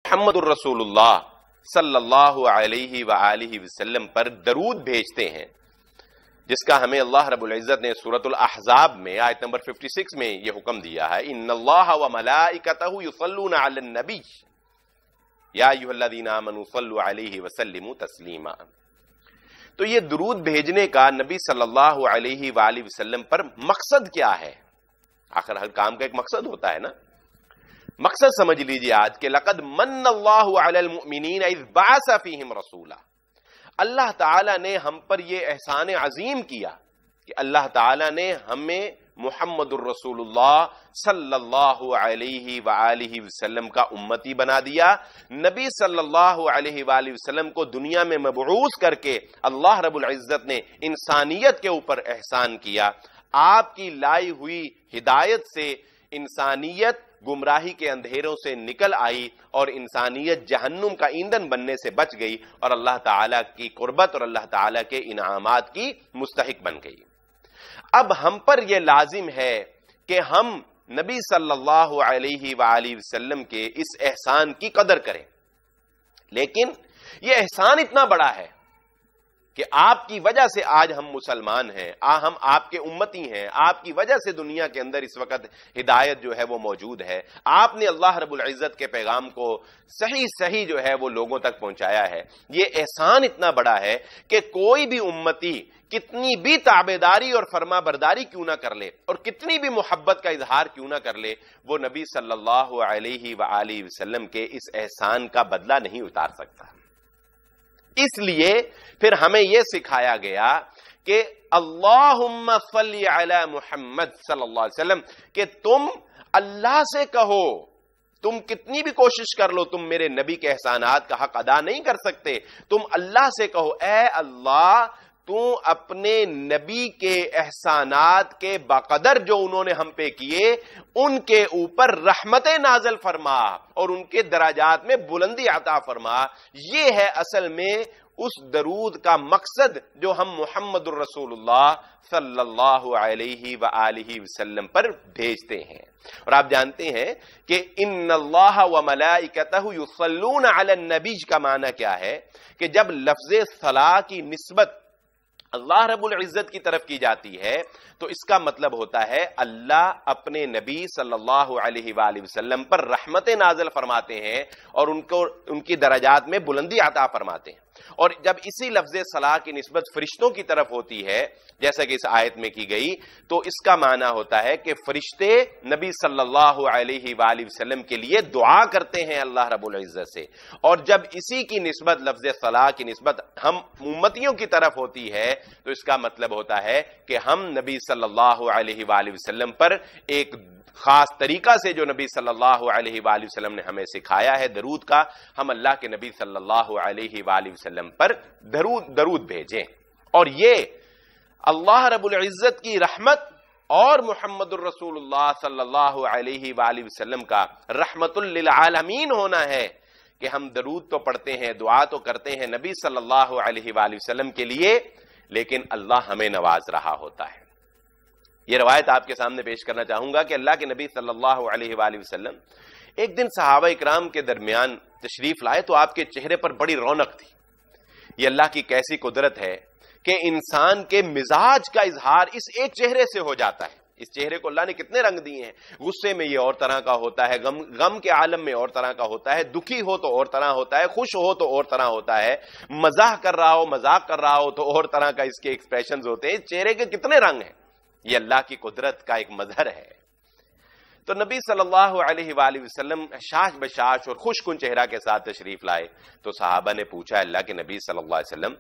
محمد الرسول اللہ صلی اللہ علیہ وآلہ وسلم پر درود بھیجتے ہیں، جس کا ہمیں اللہ رب العزت نے سورۃ الاحزاب میں آیت نمبر 56 میں یہ حکم دیا ہے، ان اللہ وملائکتہ یصلون علی النبی یا ایھا الذین آمنوا صلوا علیہ وسلموا تسلیما۔ تو یہ درود بھیجنے کا نبی صلی اللہ علیہ وآلہ وسلم پر مقصد کیا ہے؟ آخر ہر کام کا ایک مقصد ہوتا ہے نا۔ مقصد سمجھ لیجئے آج کہ لقد من اللہ علی المؤمنین اذ بعث فیہم رسولا، اللہ تعالیٰ نے ہم پر یہ احسان عظیم کیا کہ اللہ تعالیٰ نے ہمیں محمد الرسول اللہ صلی اللہ علیہ وآلہ وسلم کا امتی بنا دیا۔ نبی صلی اللہ علیہ وآلہ وسلم کو دنیا میں مبعوث کر کے اللہ رب العزت نے انسانیت کے اوپر احسان کیا۔ آپ کی لائی ہوئی ہدایت سے انسانیت گمراہی کے اندھیروں سے نکل آئی اور انسانیت جہنم کا ایندھن بننے سے بچ گئی اور اللہ تعالیٰ کی قربت اور اللہ تعالیٰ کے انعامات کی مستحق بن گئی۔ اب ہم پر یہ لازم ہے کہ ہم نبی صلی اللہ علیہ وآلہ وسلم کے اس احسان کی قدر کریں، لیکن یہ احسان اتنا بڑا ہے کہ آپ کی وجہ سے آج ہم مسلمان ہیں، ہم آپ کے امتی ہیں، آپ کی وجہ سے دنیا کے اندر اس وقت ہدایت جو ہے وہ موجود ہے۔ آپ نے اللہ رب العزت کے پیغام کو صحیح جو ہے وہ لوگوں تک پہنچایا ہے۔ یہ احسان اتنا بڑا ہے کہ کوئی بھی امتی کتنی بھی تابعداری اور فرما برداری کیوں نہ کر لے اور کتنی بھی محبت کا اظہار کیوں نہ کر لے، وہ نبی صلی اللہ علیہ وآلہ وسلم کے اس احسان کا بدلہ نہیں اتار سکتا۔ اس لیے پھر ہمیں یہ سکھایا گیا کہ اللہم صلی علی محمد صلی اللہ علیہ وسلم، کہ تم اللہ سے کہو، تم کتنی بھی کوشش کر لو تم میرے نبی کے احسانات کا حق ادا نہیں کر سکتے، تم اللہ سے کہو اے اللہ تو اپنے نبی کے احسانات کے بقدر جو انہوں نے ہم پہ کیے ان کے اوپر رحمت نازل فرما اور ان کے درجات میں بلندی عطا فرما۔ یہ ہے اصل میں اس درود کا مقصد جو ہم محمد الرسول اللہ صلی اللہ علیہ وآلہ وسلم پر بھیجتے ہیں۔ اور آپ جانتے ہیں کہ ان اللہ وملائکتہ یصلون علی النبی کا معنی کیا ہے کہ جب لفظ صلاح کی نسبت اللہ رب العزت کی طرف کی جاتی ہے تو اس کا مطلب ہوتا ہے اللہ اپنے نبی صلی اللہ علیہ وآلہ وسلم پر رحمت نازل فرماتے ہیں اور ان کی درجات میں بلندی عطا فرماتے ہیں۔ اور جب اسی لفظ صلاح کی نسبت فرشتوں کی طرف ہوتی ہے جیسا کہ اس آیت میں کی گئی تو اس کا معنی ہوتا ہے کہ فرشتے نبی صلی اللہ علیہ وآلہ وسلم کے لیے دعا کرتے ہیں اللہ رب العزت سے، اور جب اسی کی نسبت لفظ صلاح کی نسبت ہم امتیوں کی طرف ہوتی ہے تو اس کا مطلب ہوتا ہے کہ ہم نبی صلی اللہ علیہ وآلہ وسلم پر ایک خاص طریقہ سے جو نبی صلی اللہ علیہ وآلہ وسلم نے ہمیں سکھایا ہے درود کا، ہم اللہ کے نبی صلی اللہ علیہ وآلہ وسلم پر درود بھیجیں۔ اور یہ اللہ رب العزت کی رحمت اور محمد الرسول اللہ صلی اللہ علیہ وآلہ وسلم کا رحمت للعالمین ہونا ہے کہ ہم درود تو پڑھتے ہیں، دعا تو کرتے ہیں نبی صلی اللہ علیہ وآلہ وسلم کے لیے، لیکن اللہ ہمیں نواز رہا ہوتا ہے۔ یہ روایت آپ کے سامنے پیش کرنا چاہوں گا کہ اللہ کے نبی صلی اللہ علیہ وآلہ وسلم ایک دن صحابہ اکرام کے درمیان تشریف لائے تو آپ کے چہرے پر بڑی رونق تھی۔ یہ اللہ کی کیسی قدرت ہے کہ انسان کے مزاج کا اظہار اس ایک چہرے سے ہو جاتا ہے۔ اس چہرے کو اللہ نے کتنے رنگ دیے ہیں، غصے میں یہ اور طرح کا ہوتا ہے، غم کے عالم میں اور طرح کا ہوتا ہے، دکھی ہو تو اور طرح ہوتا ہے، خوش ہو تو اور طرح ہوتا ہے، مزاح کر رہا ہو مذاق کر رہا ہو تو اور طرح کا اس کے ایکسپریشنز ہوتے ہیں۔ اس چہرے کے کتنے رنگ ہیں، یہ اللہ کی قدرت کا ایک مظہر ہے۔ تو نبی صلی اللہ علیہ وآلہ وسلم شاش بشاش اور خوش کن چہرہ کے ساتھ تشریف لائے تو صحابہ نے پوچھا اللہ کے نبی صلی اللہ علیہ وسلم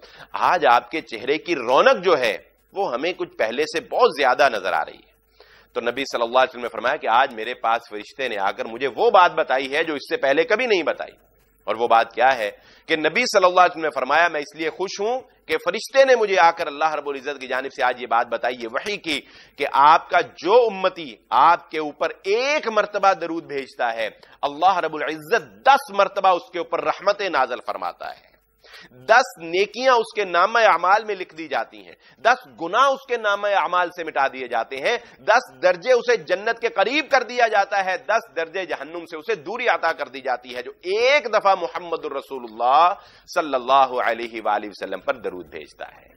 آج آپ کے چہرے کی رونق جو ہے وہ ہمیں کچھ پہلے سے بہت زیادہ نظر آ رہی ہے۔ تو نبی صلی اللہ علیہ وسلم نے فرمایا کہ آج میرے پاس فرشتے نے آ کر مجھے وہ بات بتائی ہے جو اس سے پہلے کبھی نہیں بتائی، اور وہ بات کیا ہے کہ نبی صلی اللہ علیہ وسلم نے فرمایا میں اس لیے خوش ہوں کہ فرشتے نے مجھے آ کر اللہ رب العزت کی جانب سے آج یہ بات بتائی، یہ وحی کی کہ آپ کا جو امتی آپ کے اوپر ایک مرتبہ درود بھیجتا ہے اللہ رب العزت 10 مرتبہ اس کے اوپر رحمت نازل فرماتا ہے۔ 10 نیکیاں اس کے نامہ اعمال میں لکھ دی جاتی ہیں، 10 گناہ اس کے نامہ اعمال سے مٹا دیے جاتے ہیں، 10 درجے اسے جنت کے قریب کر دیا جاتا ہے، 10 درجے جہنم سے اسے دوری عطا کر دی جاتی ہے جو ایک دفعہ محمد الرسول اللہ صلی اللہ علیہ وآلہ وسلم پر درود بھیجتا ہے۔